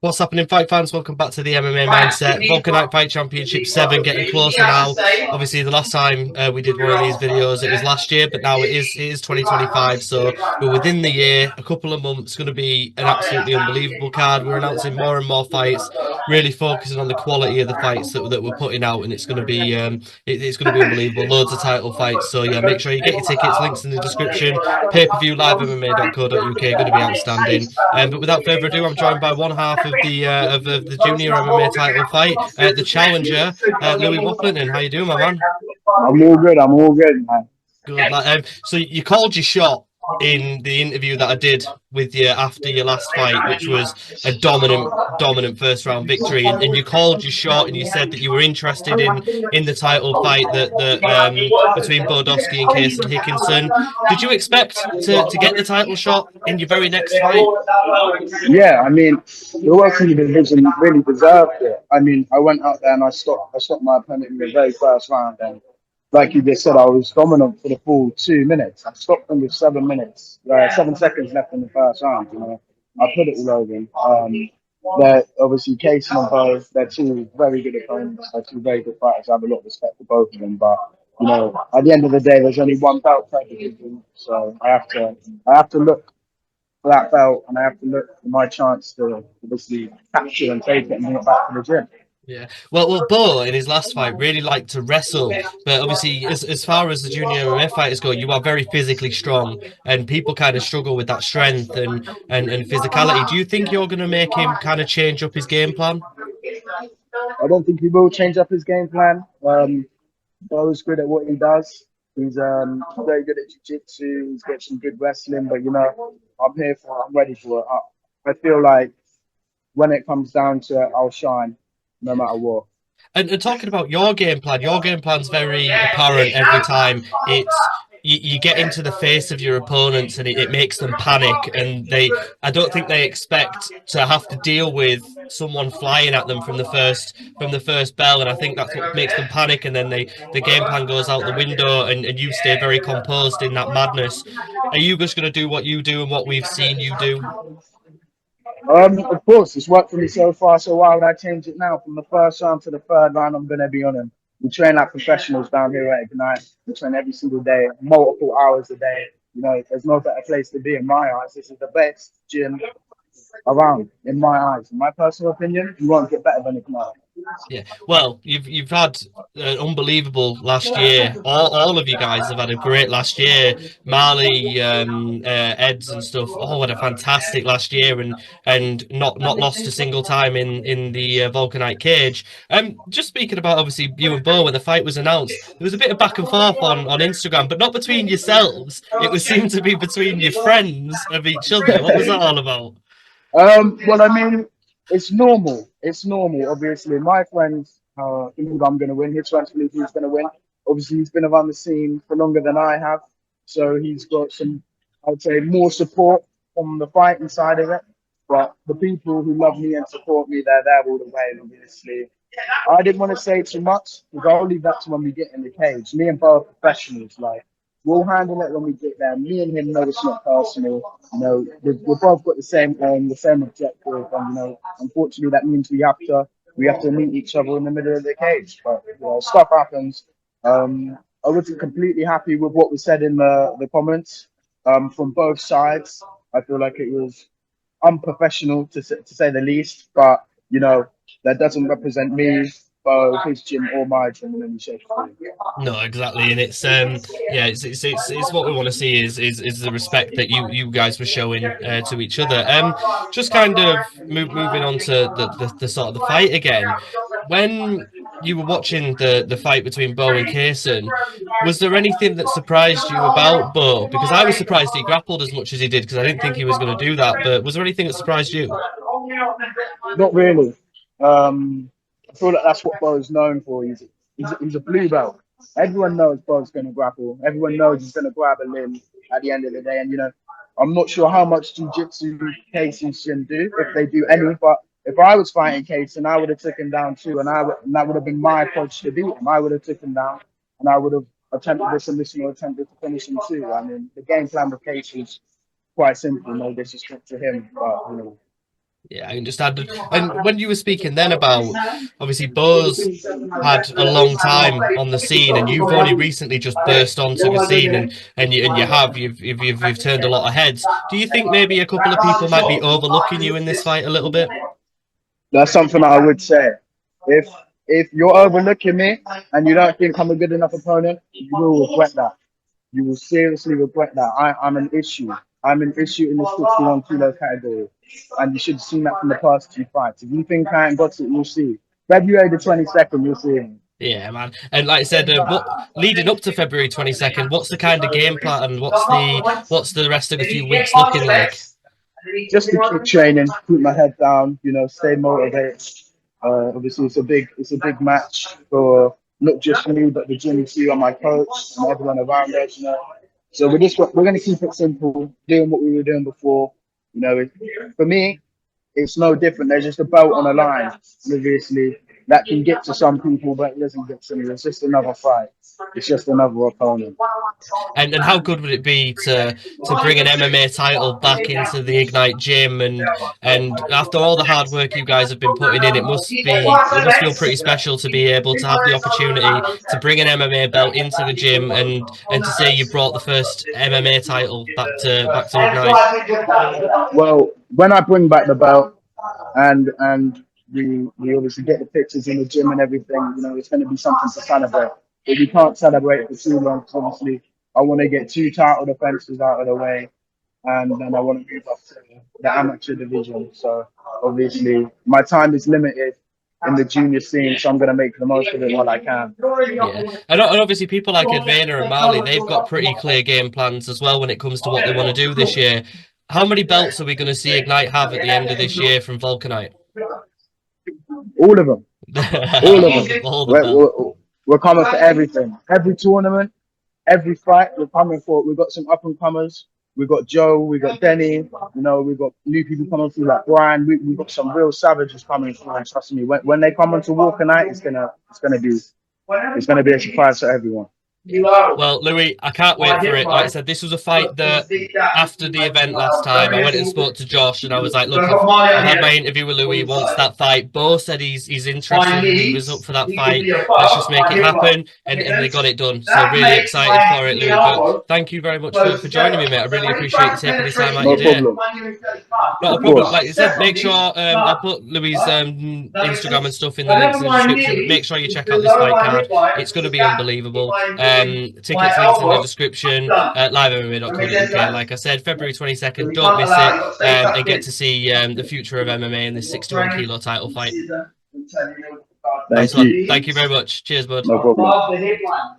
What's happening, fight fans? Welcome back to the MMA Mindset. Wolkernite Fight Championship 7 getting closer now. Obviously, the last time we did one of these videos, it was last year, but now it is 2025, so we're within the year, a couple of months. It's going to be an absolutely unbelievable card. We're announcing more and more fights, really focusing on the quality of the fights that we're putting out, and it's going to be it's going to be unbelievable. Loads of title fights, so yeah, make sure you get your tickets. Links in the description. Pay-per-view live MMA.co.uk, going to be outstanding. But without further ado, I'm joined by one half of the junior MMA title fight, the challenger, Louis Waplington. How you doing, my man? I'm all good. I'm all good, man. Good. So you called your shot in the interview that I did with you after your last fight, which was a dominant first round victory, and you called your shot and you said that you were interested in the title fight that between Beau Doski and Casey Hickinson. Did you expect to get the title shot in your very next fight? Yeah, I mean, the Welcome division really deserved it. I mean, I went out there and I stopped my opponent in the very first round, and like you just said, I was dominant for the full 2 minutes. I stopped them with 7 minutes, 7 seconds left in the first round. I put it all over him. They're obviously Casey and Bo. They're two very good opponents. They're two very good fighters. I have a lot of respect for both of them, but at the end of the day, there's only one belt per division, so I have to look for that belt, and I have to look for my chance to obviously capture and take it and bring it back to the gym. Yeah. Well, Bo in his last fight really liked to wrestle, but obviously, as far as the junior MMA fighters go, you are very physically strong, and people kind of struggle with that strength and physicality. Do you think you're going to make him kind of change up his game plan? I don't think he will change up his game plan. Bo's good at what he does. He's very good at jiu-jitsu. He's got some good wrestling, but I'm ready for it. I feel like when it comes down to it, I'll shine no matter what. And talking about your game plan's very apparent every time. You get into the face of your opponents and it makes them panic, and I don't think they expect to have to deal with someone flying at them from the first bell, and I think that's what makes them panic, and then the game plan goes out the window, and you stay very composed in that madness. Are you just going to do what you do and what we've seen you do? Of course, it's worked for me so far, so why would I change it now? From the first round to the third round, I'm going to be on him. We train like professionals down here at Ignite. We train every single day, multiple hours a day. There's no better place to be in my eyes. This is the best gym around, in my eyes. In my personal opinion, you won't get better than Ignite. Yeah, well, you've had an unbelievable last year. All of you guys have had a great last year. Marley, Eds, and stuff. Oh, had a fantastic last year, and not lost a single time in the Vulcanite cage. Just speaking about obviously you and Bo, when the fight was announced, there was a bit of back and forth on Instagram, but not between yourselves. It was seemed to be between your friends of each other. What was that all about? Well, I mean, it's normal. It's normal. Obviously, my friends believe I'm going to win. His friends believe he's going to win. Obviously, he's been around the scene for longer than I have, so he's got some, I would say, more support from the fighting side of it. But the people who love me and support me, they're there all the way. Obviously, I didn't want to say too much because I'll leave that to when we get in the cage. Me and Bo are professionals. Like, we'll handle it when we get there. Me and him know it's not personal. We've both got the same aim, the same objective, and unfortunately, that means we have to meet each other in the middle of the cage. But stuff happens. I wasn't completely happy with what was said in the comments from both sides. I feel like it was unprofessional to say the least. But that doesn't represent me, his gym, or my gym in any shape or form. No, exactly, and yeah, it's what we want to see is the respect that you guys were showing to each other. Just kind of moving on to the sort of the fight again. When you were watching the fight between Bo and Kaysen, was there anything that surprised you about Bo? Because I was surprised he grappled as much as he did because I didn't think he was going to do that. But was there anything that surprised you? Not really. I feel like that's what Bo's known for. He's a blue belt. Everyone knows Bo's going to grapple. Everyone knows he's going to grab a limb at the end of the day. And I'm not sure how much jiu-jitsu Casey can do, if they do any. But if I was fighting Casey, I would have taken him down too, and that would have been my approach to beat him. I would have taken him down, and I would have attempted a submission or attempted to finish him too. I mean, the game plan with Casey is quite simple. No disrespect to him, but Yeah, I understand. And when you were speaking then about obviously Beau's had a long time on the scene, and you've only recently just burst onto the scene, and you have you've turned a lot of heads. Do you think maybe a couple of people might be overlooking you in this fight a little bit? That's something that I would say. If if you're overlooking me and you don't think I'm a good enough opponent, you will regret that. You will seriously regret that. I'm an issue. I'm an issue in the 61 kilo category. And you should have seen that from the past two fights. If you think I ain't got it, you'll see. February the 22nd, you'll see him. Yeah, man. And like I said, what leading up to February 22nd, what's the kind of game plan and what's the rest of the few weeks looking like? Just to keep training, keep my head down, stay motivated. Obviously, it's a big match for not just me, but the gym too, and my coach and everyone around us. So we're gonna keep it simple, doing what we were doing before. For me, it's no different. There's just a belt on a line, obviously, that can get to some people, but it doesn't get to me. It's just another fight. It's just another opponent. And how good would it be to bring an MMA title back into the Ignite gym and after all the hard work you guys have been putting in, it must feel pretty special to be able to have the opportunity to bring an MMA belt into the gym and to say you brought the first MMA title back to Ignite. Well, when I bring back the belt and we obviously get the pictures in the gym and everything, it's going to be something to celebrate. But we can't celebrate for too long, 'cause obviously I want to get two title defenses out of the way, and then I want to move up to the amateur division. So obviously my time is limited in the junior scene, so I'm going to make the most of it while I can. Yeah, and obviously people like Advana and Marley, they've got pretty clear game plans as well when it comes to what they want to do this year. How many belts are we going to see Ignite have at the end of this year from Wolkernite? All of them. All of them. All the We're, belts. we're, we're coming for everything. Every tournament, every fight, we're coming for it. We've got some up and comers. We've got Joe, we've got Denny, we've got new people coming through like Brian. We've got some real savages coming through, and trust me, when they come onto Walker it's gonna be a surprise for everyone. Well, Louis, I can't wait for it. Like I said, this was a fight that after the event last time, I went and spoke to Josh and I was like, look, I've had my interview with Louis. He wants that fight. Beau said he's interested. He was up for that fight. Let's just make it happen. And they got it done. So really excited for it, Louis. But thank you very much for joining me, mate. I really appreciate you taking the time out of your day. Not a problem. Like I said, make sure I'll put Louis' Instagram and stuff in the links in the description. Make sure you check out this fight card. It's going to be unbelievable. Tickets links in the description. livemma.co.uk. Like I said, February 22nd. Don't miss it. And get to see the future of MMA in this 61 kilo title fight. Thank you. Thank you very much. Cheers, bud. No problem.